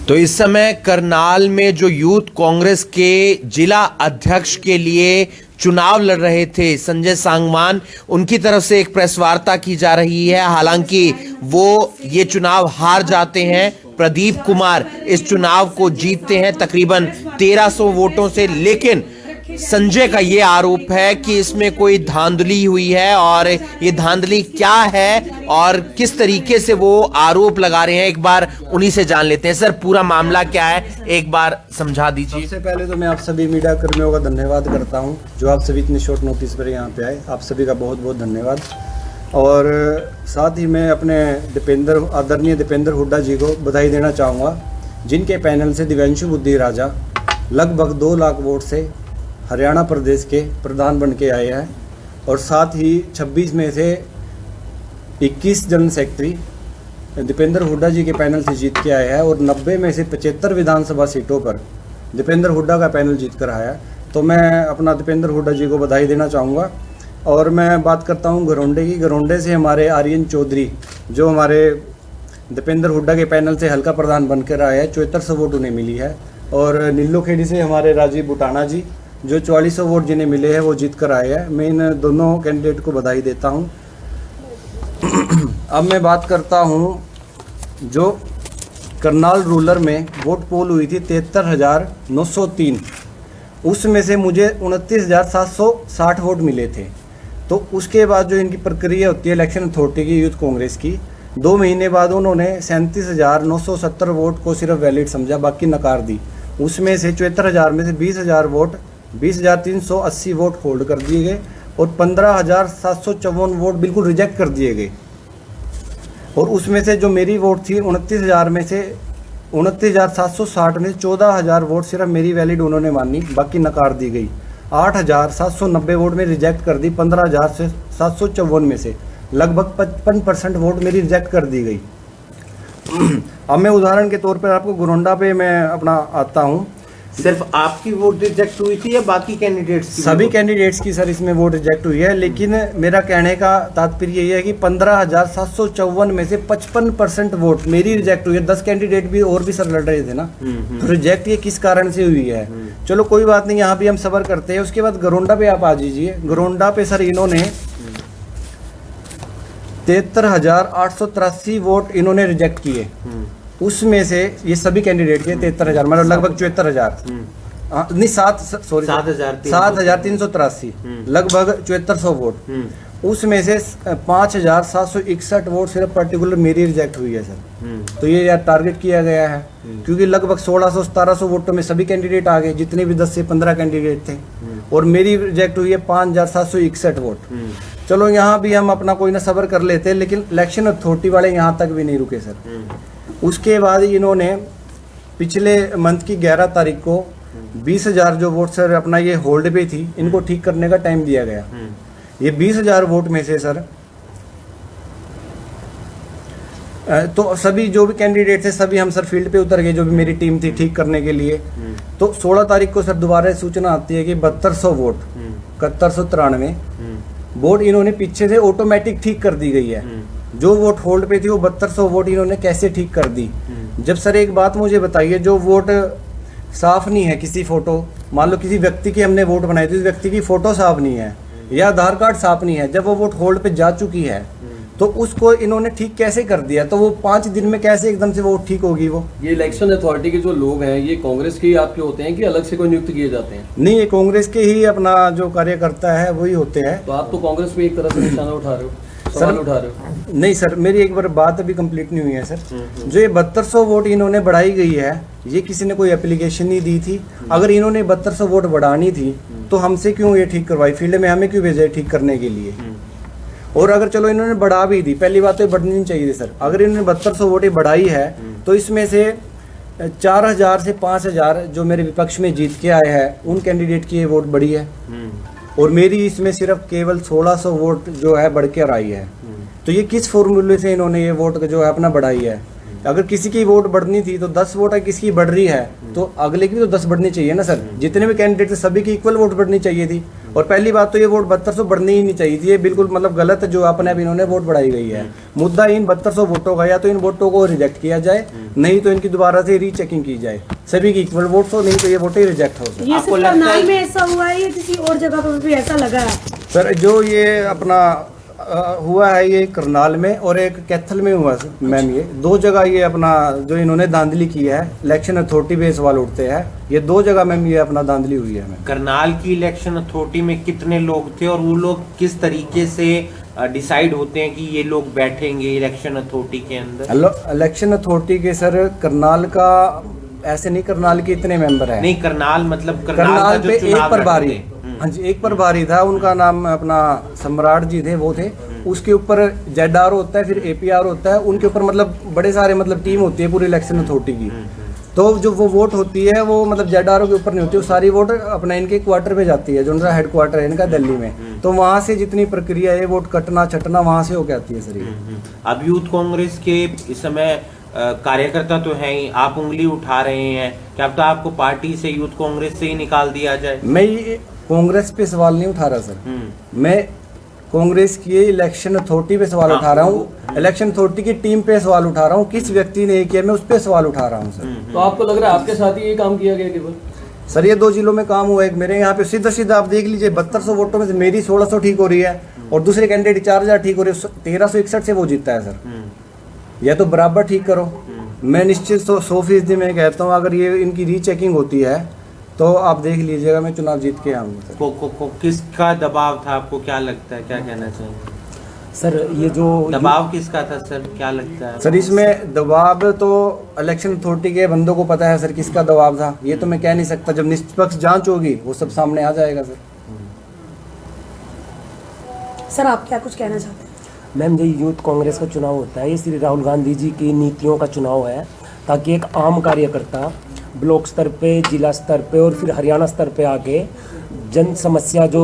तो इस समय करनाल में जो यूथ कांग्रेस के जिला अध्यक्ष के लिए चुनाव लड़ रहे थे संजय सांगवान, उनकी तरफ से एक प्रेस वार्ता की जा रही है। हालांकि वो ये चुनाव हार जाते हैं। प्रदीप कुमार इस चुनाव को जीतते हैं तकरीबन 1300 वोटों से, लेकिन संजय का ये आरोप है कि इसमें कोई धांधली हुई है और ये धांधली क्या है और किस तरीके से वो आरोप लगा रहे हैं, एक बार उन्हीं से जान लेते हैं। सर, पूरा मामला क्या है, एक बार समझा दीजिए। सबसे पहले तो मैं आप सभी मीडिया कर्मियों का धन्यवाद करता हूं जो आप सभी इतने शॉर्ट नोटिस पर यहाँ पे आए। आप सभी का बहुत बहुत धन्यवाद। और साथ ही मैं अपने आदरणीय दीपेंद्र हुड्डा जी को बधाई देना चाहूँगा, जिनके पैनल से दिव्यांशु बुद्धि राजा लगभग 2 लाख वोट से हरियाणा प्रदेश के प्रधान बन के आए हैं। और साथ ही 26 में से 21 जनरल सेक्रेटरी दीपेंद्र हुड्डा जी के पैनल से जीत के आए हैं और 90 में से 75 विधानसभा सीटों पर दीपेंद्र हुड्डा का पैनल जीत कर आया। तो मैं अपना दीपेंद्र हुड्डा जी को बधाई देना चाहूँगा। और मैं बात करता हूँ घरोंडे की। घरोंडे से हमारे आर्यन चौधरी जो हमारे दीपेंद्र हुड्डा के पैनल से हल्का प्रधान बनकर आए हैं, 7400 वोट उन्हें मिली है। और नीलोखेड़ी से हमारे राजीव बुटाना जी जो 4400 वोट जिन्हें मिले हैं वो जीत कर आए हैं। मैं इन दोनों कैंडिडेट को बधाई देता हूं। अब मैं बात करता हूं जो करनाल रूरल में वोट पोल हुई थी 73,903, उसमें से मुझे 29,760 वोट मिले थे। तो उसके बाद जो इनकी प्रक्रिया होती है इलेक्शन अथॉरिटी की यूथ कांग्रेस की, 2 महीने बाद उन्होंने 37,970 वोट को सिर्फ वैलिड समझा, बाकी नकार दी। उसमें से 74,000 में से 20,380 वोट होल्ड कर दिए गए और 15,754 वोट बिल्कुल रिजेक्ट कर दिए गए। और उसमें से जो मेरी वोट थी 29,000 में से 29,760 में 14,000 वोट सिर्फ मेरी वैलिड उन्होंने मानी, बाकी नकार दी गई। 8,790 वोट में रिजेक्ट कर दी। 15,754 में से लगभग 55% वोट मेरी रिजेक्ट कर दी गई। अब मैं उदाहरण के तौर पर आपको घरोंडा पे मैं अपना आता हूँ। सिर्फ आपकी वोट रिजेक्ट हुई थी या बाकी कैंडिडेट्स की? सभी कैंडिडेट्स की सर इसमें वोट रिजेक्ट हुई है, लेकिन मेरा कहने का तात्पर्य ये है कि 15,754 में से 55% वोट मेरी रिजेक्ट हुई है। 10 कैंडिडेट भी और भी सर लड़ रहे थे ना, तो रिजेक्ट ये किस कारण से हुई है? चलो कोई बात नहीं, यहाँ भी हम सबर करते हैं। उसके बाद घरोंडा पे आप आ जाइए। घरोंडा पे सर इन्होंने 73,883 वोट इन्होंने रिजेक्ट किए। उसमें से ये सभी कैंडिडेट के 73,000 मतलब लगभग 74,000 नहीं 7,383 लगभग 7400 वोट। उसमें से 5,761 वोट सिर्फ पर्टिकुलर मेरी रिजेक्ट हुई है सर। तो ये यार टारगेट किया गया है, क्योंकि लगभग 1600-1700 वोटों में सभी कैंडिडेट आ गए, जितने भी 10 से 15 कैंडिडेट थे, और मेरी रिजेक्ट हुई है 5,761 वोट। चलो यहाँ भी हम अपना कोई ना सबर कर लेते हैं, लेकिन इलेक्शन अथॉरिटी वाले यहाँ तक भी नहीं रुके सर। उसके बाद इन्होंने पिछले मंथ की 11 तारीख को 20,000 जो वोट सर अपना ये होल्ड पे थी, इनको ठीक करने का टाइम दिया गया। ये 20,000 वोट में से सर तो सभी जो भी कैंडिडेट थे सभी हम सर फील्ड पे उतर गए, जो भी मेरी टीम थी ठीक करने के लिए। तो 16 तारीख को सर दोबारा सूचना आती है कि 7200 वोट 7193 वोट इन्होंने पीछे से ऑटोमेटिक ठीक कर दी गई है। जो वोट होल्ड पे थी वो 7200 वोट इन्होंने कैसे ठीक कर दी? जब सर एक बात मुझे बताइए, जो वोट साफ नहीं है, किसी फोटो मान लो किसी व्यक्ति की हमने वोट बनाई थी, उस व्यक्ति की फोटो साफ नहीं है या आधार कार्ड साफ नहीं है, जब वो वोट होल्ड पे जा चुकी है तो उसको इन्होंने ठीक कैसे कर दिया? तो वो 5 दिन में कैसे एकदम से वो ठीक होगी? वो ये इलेक्शन अथॉरिटी के जो लोग हैं ये कांग्रेस के ही आपके होते हैं कि अलग से कोई नियुक्त किए जाते हैं? नहीं, ये कांग्रेस के ही अपना जो कार्यकर्ता है वही होते हैं। तो आप तो कांग्रेस पे एक तरह से निशाना उठा रहे हो, सवाल उठा रहे हो। नहीं सर, मेरी एक बार बात अभी कंप्लीट नहीं हुई है सर। जो ये 7200 वोट इन्होंने बढ़ाई गई है, ये किसी ने कोई एप्लीकेशन नहीं दी थी। अगर इन्होंने 7200 वोट बढ़ानी थी तो हमसे क्यों ये ठीक करवाई? फील्ड में हमें क्यों भेजा ठीक करने के लिए? और अगर चलो इन्होंने बढ़ा भी दी, पहली बात तो ये बढ़नी नहीं चाहिए थी सर। अगर इन्होंने 7200 वोटें बढ़ाई है तो इसमें से 4,000 से 5,000 जो मेरे विपक्ष में जीत के आए हैं उन कैंडिडेट की ये वोट बढ़ी है, और मेरी इसमें सिर्फ केवल 1600 वोट जो है बढ़ कर आई है। तो ये किस फॉर्मूले से इन्होंने ये वोट जो है अपना बढ़ाई है? अगर किसी की वोट बढ़नी थी तो 10 वोट किसी की बढ़ रही है तो अगले की भी तो 10 बढ़नी चाहिए ना सर। जितने भी कैंडिडेट थे सभी की इक्वल वोट बढ़नी चाहिए थी। और पहली बात तो ये वोट 7200 बढ़नी ही नहीं चाहिए थी, ये बिल्कुल मतलब गलत है जो अपने अब इन्होंने वोट बढ़ाई गई है। मुद्दा इन 7200 वोटों का, या तो इन वोटों को रिजेक्ट किया जाए, नहीं तो इनकी दोबारा से रीचेकिंग की जाए, सभी की इक्वल वोट्स हो, नहीं तो ये वोटें रिजेक्ट हो। ये सिर्फ करनाल में ऐसा हुआ है या किसी और जगह पर भी ऐसा लगा है? सर जो ये अपना हुआ है ये करनाल में और एक कैथल में हुआ मैम, ये दो जगह ये अपना जो इन्होंने धांधली की है, इलेक्शन अथॉरिटी पे सवाल उठते हैं, ये दो जगह मैम ये अपना धांधली हुई है मैम। करनाल की इलेक्शन अथॉरिटी में कितने लोग थे और वो लोग किस तरीके से डिसाइड होते हैं कि ये लोग बैठेंगे इलेक्शन अथॉरिटी के अंदर? हेलो, इलेक्शन अथॉरिटी के सर करनाल का ऐसे नहीं, करनाल के इतने मेंबर हैं। नहीं, करनाल मतलब करनाल का पे जो एक चुनाव प्रभारी, लड़ते हैं। हाँ जी, एक प्रभारी था, उनका नाम अपना सम्राट जी थे, वो थे। उसके ऊपर ZR होता है, फिर APR होता है, उनके ऊपर मतलब बड़े सारे मतलब टीम होती है पूरी इलेक्शन अथॉरिटी की। तो जो वो वोट होती है वो मतलब ZR के ऊपर नहीं होती, वो सारी वोट अपना इनके क्वार्टर पे जाती है, जो उनका हेड क्वार्टर है इनका दिल्ली में। तो वहाँ से जितनी प्रक्रिया है वोट कटना छटना वहाँ से होके आती है सर ये। अब यूथ कांग्रेस के इस समय कार्यकर्ता तो हैं ही, आप उंगली उठा रहे हैं कि अब तो आपको पार्टी से, यूथ कांग्रेस से ही निकाल दिया जाए? मैं ये कांग्रेस पे सवाल नहीं उठा रहा सर, मैं कांग्रेस की इलेक्शन अथॉरिटी पे सवाल उठा रहा हूँ, इलेक्शन अथॉरिटी की टीम पे सवाल उठा रहा हूँ, किस व्यक्ति ने किया मैं उस पे सवाल उठा रहा हूँ सर। तो आपको लग रहा है आपके साथ ही ये काम किया गया केवल? सर ये 2 जिलों में काम हुआ है, एक मेरे यहाँ पे सीधा सीधा आप देख लीजिए, 7200 वोटों में से मेरी 1600 ठीक हो रही है और दूसरे कैंडिडेट 4000 ठीक हो रही है, 1361 से वो जीतता है सर। या तो बराबर ठीक करो। मैं निश्चित 100% में कहता हूँ अगर ये इनकी रीचेकिंग होती है तो आप देख लीजिएगा मैं चुनाव जीत के आऊँगा। किसका दबाव था, आपको क्या लगता है, क्या कहना चाहिए सर? ये जो दबाव किसका था सर, क्या लगता है सर? इसमें दबाव तो इलेक्शन अथॉरिटी के बंदों को पता है सर किसका दबाव था, ये तो मैं कह नहीं सकता, जब निष्पक्ष जांच होगी वो सब सामने आ जाएगा सर। सर आप क्या कुछ कहना चाहते हैं? मैम, ये यूथ कांग्रेस का चुनाव होता है, ये श्री राहुल गांधी जी की नीतियों का चुनाव है, ताकि एक आम कार्यकर्ता ब्लॉक स्तर पे, जिला स्तर पे और फिर हरियाणा स्तर पे आके जन समस्या जो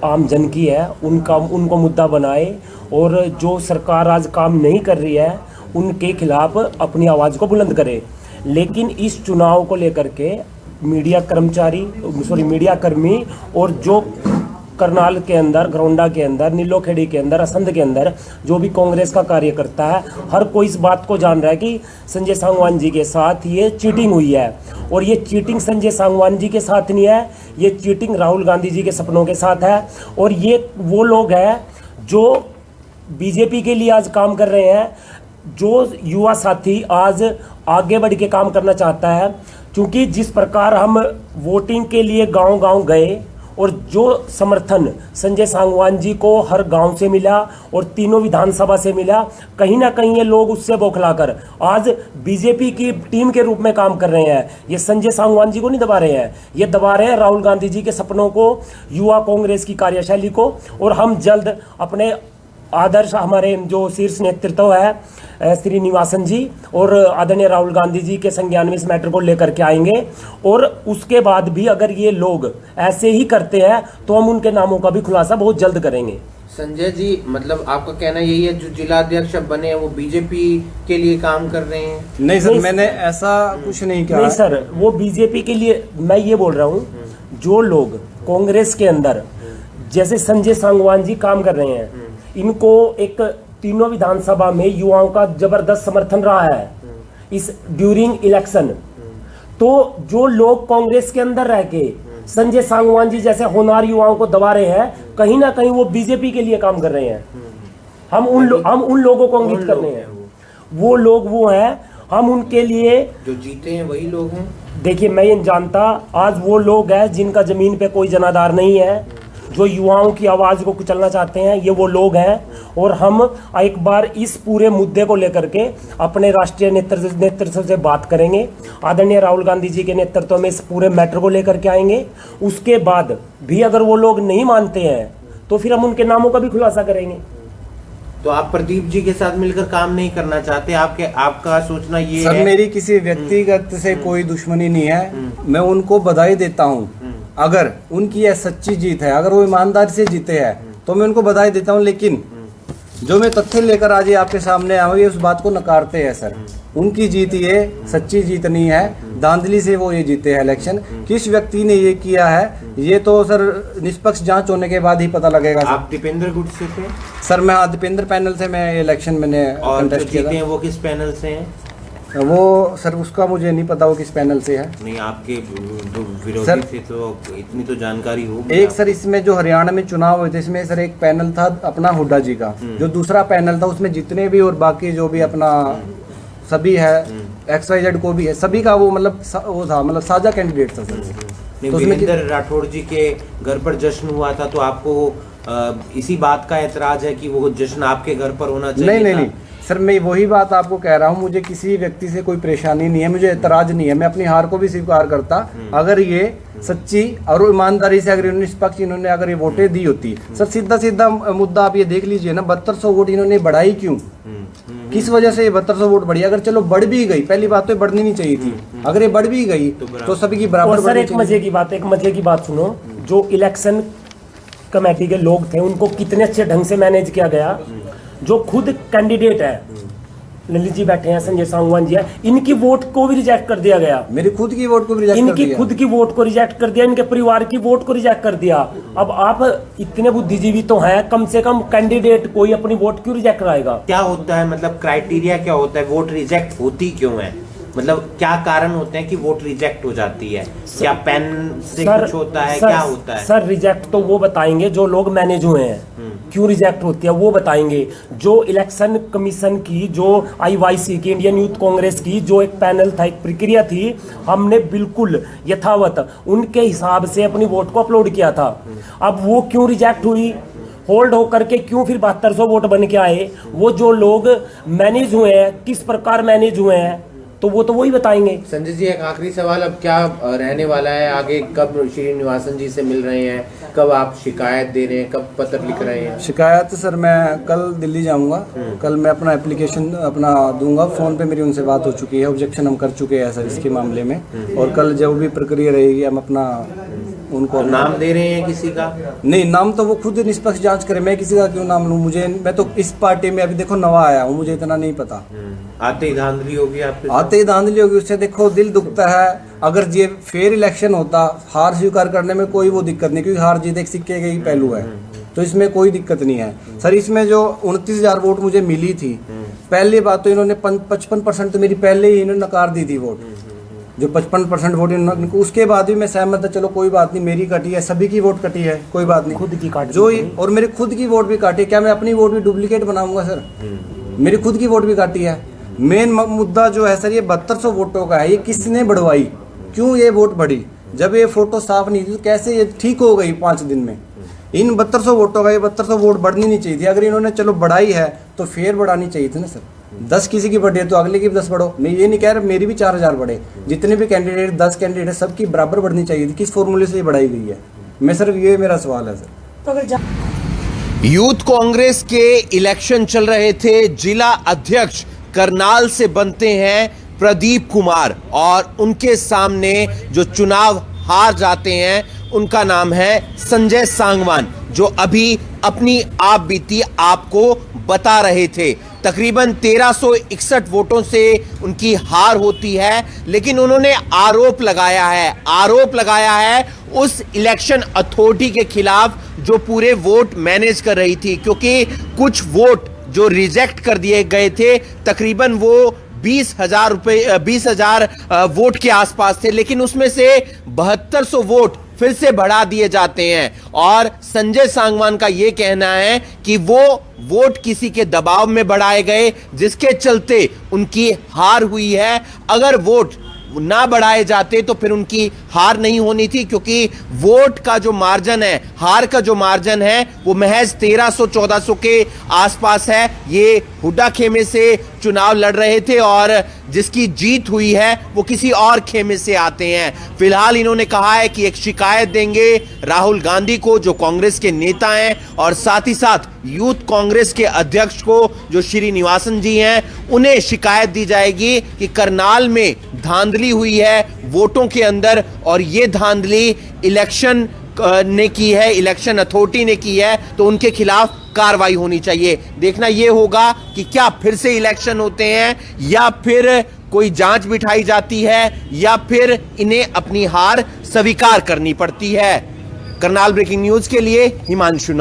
आम जन की है उनको मुद्दा बनाए और जो सरकार आज काम नहीं कर रही है उनके खिलाफ अपनी आवाज़ को बुलंद करे। लेकिन इस चुनाव को लेकर के मीडिया कर्मी और जो करनाल के अंदर, घरौंडा के अंदर, नीलोखेड़ी के अंदर, असंध के अंदर जो भी कांग्रेस का कार्यकर्ता है, हर कोई इस बात को जान रहा है कि संजय सांगवान जी के साथ ये चीटिंग हुई है। और ये चीटिंग संजय सांगवान जी के साथ नहीं है, ये चीटिंग राहुल गांधी जी के सपनों के साथ है। और ये वो लोग हैं जो बीजेपी के लिए आज काम कर रहे हैं, जो युवा साथी आज आगे बढ़ के काम करना चाहता है। क्योंकि जिस प्रकार हम वोटिंग के लिए गांव-गांव गए और जो समर्थन संजय सांगवान जी को हर गांव से मिला और तीनों विधानसभा से मिला, कहीं ना कहीं ये लोग उससे बौखलाकर आज बीजेपी की टीम के रूप में काम कर रहे हैं। ये संजय सांगवान जी को नहीं दबा रहे हैं, ये दबा रहे हैं राहुल गांधी जी के सपनों को, युवा कांग्रेस की कार्यशैली को। और हम जल्द अपने आदर्श, हमारे जो शीर्ष नेतृत्व है श्रीनिवासन जी और आदरणीय राहुल गांधी जी के संज्ञान में इस मैटर को लेकर के आएंगे। और उसके बाद भी अगर ये लोग ऐसे ही करते हैं तो हम उनके नामों का भी खुलासा बहुत जल्द करेंगे। संजय जी, मतलब आपका कहना यही है जो जिला अध्यक्ष बने हैं वो बीजेपी के लिए काम कर रहे हैं? नहीं सर, मैंने ऐसा कुछ नहीं कहा। नहीं सर, वो बीजेपी के लिए, मैं ये बोल रहा हूँ जो लोग कांग्रेस के अंदर जैसे संजय सांगवान जी काम कर रहे हैं, इनको एक तीनों विधानसभा में युवाओं का जबरदस्त समर्थन रहा है इस ड्यूरिंग इलेक्शन। तो जो लोग कांग्रेस के अंदर रह के संजय सांगवान जी जैसे होनहार युवाओं को दबा रहे हैं, कहीं ना कहीं वो बीजेपी के लिए काम कर रहे हैं। हम उन लोगों को इंगित कर रहे हैं, वो लोग वो हैं, हम उनके लिए जो जीते हैं वही लोग हैं। देखिए, मैं ये जानता, आज वो लोग हैं जिनका जमीन पे कोई जनाधार नहीं है, जो युवाओं की आवाज़ को कुचलना चाहते हैं, ये वो लोग हैं। और हम एक बार इस पूरे मुद्दे को लेकर के अपने राष्ट्रीय नेतृत्व से बात करेंगे, आदरणीय राहुल गांधी जी के नेतृत्व में इस पूरे मैटर को लेकर के आएंगे। उसके बाद भी अगर वो लोग नहीं मानते हैं तो फिर हम उनके नामों का भी खुलासा करेंगे। तो आप प्रदीप जी के साथ मिलकर काम नहीं करना चाहते? आपका सोचना ये सर, है? मेरी किसी व्यक्तिगत से कोई दुश्मनी नहीं है, मैं उनको बधाई देता हूँ। अगर उनकी यह सच्ची जीत है, अगर वो ईमानदारी से जीते हैं तो मैं उनको बधाई देता हूँ। लेकिन जो मैं तथ्य लेकर आज ये आपके सामने आऊंगी उस बात को नकारते हैं सर। उनकी जीत ये सच्ची जीत नहीं है, धांधली से वो ये जीते हैं इलेक्शन। किस व्यक्ति ने ये किया है ये तो सर निष्पक्ष जांच होने के बाद ही पता लगेगा। आप दीपेंद्र गुट से थे सर मैं दीपेंद्र पैनल से मैं इलेक्शन मैंने और जो कंटेस्ट किया जीते हैं वो किस पैनल से हैं? था। वो सर उसका मुझे नहीं पता वो किस पैनल से है। नहीं, आपके जो विरोधी सर, थे तो इतनी तो जानकारी होगी। एक सर इसमें जो हरियाणा में चुनाव हुए थे इसमें सर एक पैनल था अपना हुड्डा जी का, जो दूसरा पैनल था उसमें जितने भी और बाकी जो भी अपना सभी है XYZ को भी है, सभी का वो मतलब वो था मतलब साझा कैंडिडेट था सर। नहीं, तो उसमें वीरेंद्र राठौड़ जी के घर पर जश्न हुआ था तो आपको इसी बात का एतराज है कि वो जश्न आपके घर पर होना चाहिए? नहीं नहीं था? नहीं सर मैं वही बात आपको कह रहा हूँ, मुझे किसी व्यक्ति से कोई परेशानी नहीं है, मुझे एतराज नहीं है, मैं अपनी हार को भी स्वीकार करता। अगर ये सच्ची और ईमानदारी से अगर निष्पक्ष इन्होंने अगर ये वोटें दी होती सर, सीधा सीधा मुद्दा आप ये देख लीजिए ना, 7200 वोट इन्होंने बढ़ाई क्यों, किस वजह से ये 7200 वोट बढ़ी? अगर चलो बढ़ भी गई, पहली बात तो बढ़नी नहीं चाहिए थी, अगर ये बढ़ भी गई तो सभी की बराबर। और सर एक मजे की बात सुनो, जो इलेक्शन कमेटी के लोग थे उनको कितने अच्छे ढंग से मैनेज किया गया। जो खुद कैंडिडेट है, ललित जी बैठे हैं, संजय सांगवान जी है, इनकी वोट को भी रिजेक्ट कर दिया गया। मेरी खुद की वोट को भी रिजेक्ट कर दिया। इनकी खुद की वोट को रिजेक्ट कर दिया, इनके परिवार की वोट को रिजेक्ट कर दिया। अब आप इतने बुद्धिजीवी तो हैं, कम से कम कैंडिडेट कोई अपनी वोट क्यों रिजेक्ट कराएगा? क्या होता है, मतलब क्राइटेरिया क्या होता है, वोट रिजेक्ट होती क्यों है? मतलब क्या कारण होते हैं कि वोट रिजेक्ट हो जाती है? क्या पेन से कुछ होता है, क्या होता है? सर रिजेक्ट तो वो बताएंगे जो लोग मैनेज हुए हैं, क्यों रिजेक्ट होती है वो बताएंगे। जो इलेक्शन कमीशन की, जो IYC की, इंडियन यूथ कांग्रेस की जो एक पैनल था, एक प्रक्रिया थी, हमने बिल्कुल यथावत उनके हिसाब से अपनी वोट को अपलोड किया था। अब वो क्यों रिजेक्ट हुई, होल्ड होकर के क्यों फिर 7200 वोट बन के आए? वो जो लोग मैनेज हुए हैं, किस प्रकार मैनेज हुए हैं, तो वो तो वही बताएंगे। संजय जी एक आखिरी सवाल, अब क्या रहने वाला है आगे? कब श्रीनिवासन जी से मिल रहे हैं, कब आप शिकायत दे रहे हैं, कब पत्र लिख रहे हैं? शिकायत सर मैं कल दिल्ली जाऊंगा, कल मैं अपना एप्लीकेशन अपना दूंगा, फोन पे मेरी उनसे बात हो चुकी है, ऑब्जेक्शन हम कर चुके हैं सर इसके मामले में, और कल जो भी प्रक्रिया रहेगी हम अपना उनको नाम दे रहे हैं किसी का? नहीं, नाम तो वो खुद निष्पक्ष जांच करे, मैं किसी का क्यों नाम लूं? मैं तो इस पार्टी में अभी देखो नवा आया हूँ, मुझे इतना नहीं पता। आते ही धांधली होगी आपके? आते ही धांधली होगी, उससे देखो दिल दुखता है। अगर ये फेयर इलेक्शन होता, हार स्वीकार करने में कोई वो दिक्कत नहीं, क्योंकि हार जीत एक सिक्के का ही पहलू है, तो इसमें कोई दिक्कत नहीं है सर। इसमें जो 29,000 वोट मुझे मिली थी, पहली बात तो इन्होंने 55% तो मेरी पहले ही इन्होंने नकार दी थी वोट, जो 55% वोट इन्होंने, उसके बाद भी मैं सहमत था, चलो कोई बात नहीं, मेरी कटी है, सभी की वोट कटी है, कोई बात नहीं, खुद की काटी जो और मेरी खुद की वोट भी काटी। क्या मैं अपनी वोट भी डुप्लीकेट बनाऊंगा सर? मेरी खुद की वोट भी काटी है। मेन मुद्दा जो है सर ये 7200 वोटों का है, ये किसने बढ़वाई, क्यों ये वोट बढ़ी? जब ये फोटो साफ नहीं थी तो कैसे ये ठीक हो गई 5 दिन में? इन 7200 वोटों का, ये 7200 वोट बढ़नी नहीं चाहिए थी। अगर इन्होंने चलो बढ़ाई है तो फेयर बढ़ानी चाहिए थी ना सर। 10 किसी की बढ़े तो अगले की भी 10 बढ़ो। मैं ये नहीं कह रहा मेरी भी 4000 बढ़े, जितने भी कैंडिडेट 10 कैंडिडेट सबकी बराबर बढ़नी चाहिए थी। किस फॉर्मूले से ये बढ़ाई गई है? मैं सर ये मेरा सवाल है सर। तो अगर यूथ कांग्रेस के इलेक्शन चल रहे थे, जिला अध्यक्ष करनाल से बनते हैं प्रदीप कुमार, और उनके सामने जो चुनाव हार जाते हैं उनका नाम है संजय सांगवान, जो अभी अपनी आप बीती आपको बता रहे थे। तकरीबन 1361 वोटों से उनकी हार होती है, लेकिन उन्होंने आरोप लगाया है उस इलेक्शन अथॉरिटी के खिलाफ जो पूरे वोट मैनेज कर रही थी, क्योंकि कुछ वोट जो रिजेक्ट कर दिए गए थे, तकरीबन वो 20,000 वोट के आसपास थे, लेकिन उसमें से 7200 वोट फिर से बढ़ा दिए जाते हैं। और संजय सांगवान का यह कहना है कि वो वोट किसी के दबाव में बढ़ाए गए, जिसके चलते उनकी हार हुई है। अगर वोट ना बढ़ाए जाते तो फिर उनकी हार नहीं होनी थी, क्योंकि वोट का जो मार्जिन है, हार का जो मार्जिन है, वो महज 1300-1400 के आसपास है। ये हुड्डा खेमे से चुनाव लड़ रहे थे और जिसकी जीत हुई है वो किसी और खेमे से आते हैं। फिलहाल इन्होंने कहा है कि एक शिकायत देंगे राहुल गांधी को, जो कांग्रेस के नेता हैं, और साथ ही साथ यूथ कांग्रेस के अध्यक्ष को, जो श्रीनिवासन जी हैं, उन्हें शिकायत दी जाएगी कि करनाल में धांधली हुई है वोटों के अंदर, और ये धांधली इलेक्शन ने की है, इलेक्शन अथॉरिटी ने की है, तो उनके खिलाफ कार्रवाई होनी चाहिए। देखना यह होगा कि क्या फिर से इलेक्शन होते हैं या फिर कोई जांच बिठाई जाती है या फिर इन्हें अपनी हार स्वीकार करनी पड़ती है। करनाल ब्रेकिंग न्यूज के लिए हिमांशु।